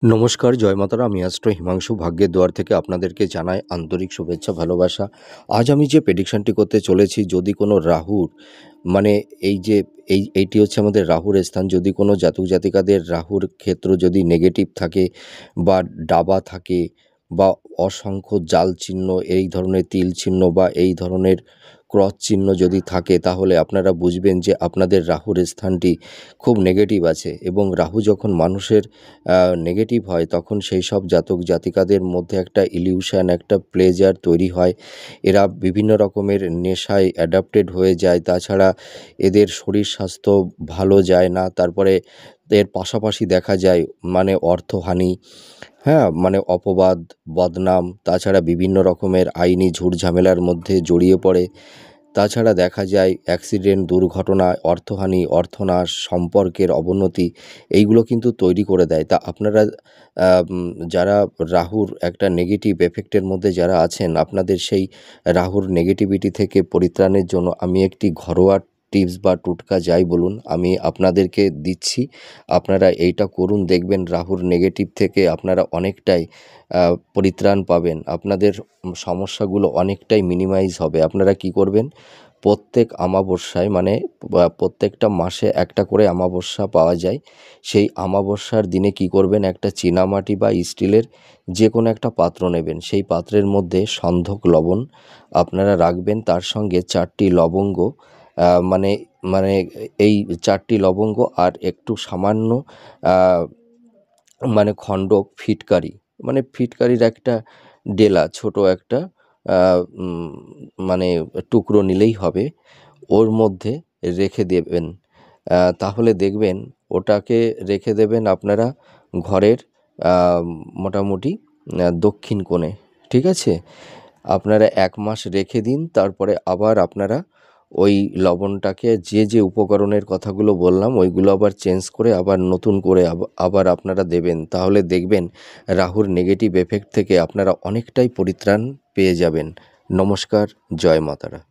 নমস্কার, জয় মাতারা। আমি অ্যাস্ট্রো হিমাংশু ভাগ্যের দুয়ার থেকে আপনাদেরকে জানাই আন্তরিক শুভেচ্ছা, ভালোবাসা। আজ আমি যে প্রেডিকশনটি করতে চলেছি, যদি কোনো রাহুর মানে এই যে এইটি হচ্ছে আমাদের রাহুর স্থান। যদি কোনো জাতক জাতিকাদের রাহুর ক্ষেত্র যদি নেগেটিভ থাকে বা ডাবা থাকে বা অসংখ্য জাল চিহ্ন, এই ধরনের তিল চিহ্ন বা এই ধরনের ক্রস চিহ্ন যদি থাকে, তাহলে আপনারা বুঝবেন যে আপনাদের রাহুর স্থানটি খুব নেগেটিভ আছে। এবং রাহু যখন মানুষের নেগেটিভ হয়, তখন সেই সব জাতক জাতিকাদের মধ্যে একটা ইলিউশন, একটা প্লেজার তৈরি হয়। এরা বিভিন্ন রকমের নেশায় অ্যাডাপ্টেড হয়ে যায়। তাছাড়া এদের শরীর স্বাস্থ্য ভালো যায় না। তারপরে এর পাশাপাশি দেখা যায় অর্থহানি, হ্যাঁ, অপবাদ, বদনাম, তাছাড়া বিভিন্ন রকমের আইনি ঝুট-ঝামেলার মধ্যে জড়িয়ে পড়ে। তাছাড়া দেখা যায় অ্যাক্সিডেন্ট, দুর্ঘটনা, অর্থহানি, অর্থনাশ, সম্পর্কের অবনতি, এইগুলো কিন্তু তৈরি করে দেয়। তা আপনারা যারা রাহুর একটা নেগেটিভ এফেক্টের মধ্যে যারা আছেন, আপনাদের সেই রাহুর নেগেটিভিটি থেকে পরিত্রাণের জন্য আমি একটি ঘরোয়া টিপস বা টোটকা যাই বলুন, আমি আপনাদেরকে দিচ্ছি। আপনারা এইটা করুন, দেখবেন রাহুর নেগেটিভ থেকে আপনারা অনেকটাই পরিত্রাণ পাবেন। আপনাদের সমস্যাগুলো অনেকটাই মিনিমাইজ হবে। আপনারা কি করবেন, প্রত্যেক অমাবস্যায় প্রত্যেকটা মাসে একটা করে অমাবস্যা পাওয়া যায়। সেই অমাবস্যার দিনে কি করবেন, একটা চীনামাটি বা স্টিলের যে কোনো একটা পাত্র নেবেন। সেই পাত্রের মধ্যে সন্ধক লবণ আপনারা রাখবেন। তার সঙ্গে 4টি লবঙ্গ, আহ, মানে মানে এই 4টি লবঙ্গ আর একটু সামান্য আহ, খণ্ডক ফিটকারি, ফিটকারির একটা ডেলা, ছোট একটা আহ, উম, মানে টুকরো নিলেই হবে। ওর মধ্যে রেখে দেবেন। তাহলে দেখবেন, ওটাকে রেখে দেবেন আপনারা ঘরের আহ, মোটামুটি দক্ষিণ কোণে। ঠিক আছে? আপনারা 1 মাস রেখে দিন। তারপরে আবার আপনারা ওই লবণটাকে, যে যে উপকরণের কথাগুলো বললাম, ওইগুলো আবার চেঞ্জ করে আবার নতুন করে আবার আপনারা দেবেন। তাহলে দেখবেন রাহুর নেগেটিভ এফেক্ট থেকে আপনারা অনেকটাই পরিত্রাণ পেয়ে যাবেন। নমস্কার, জয় মাতারা।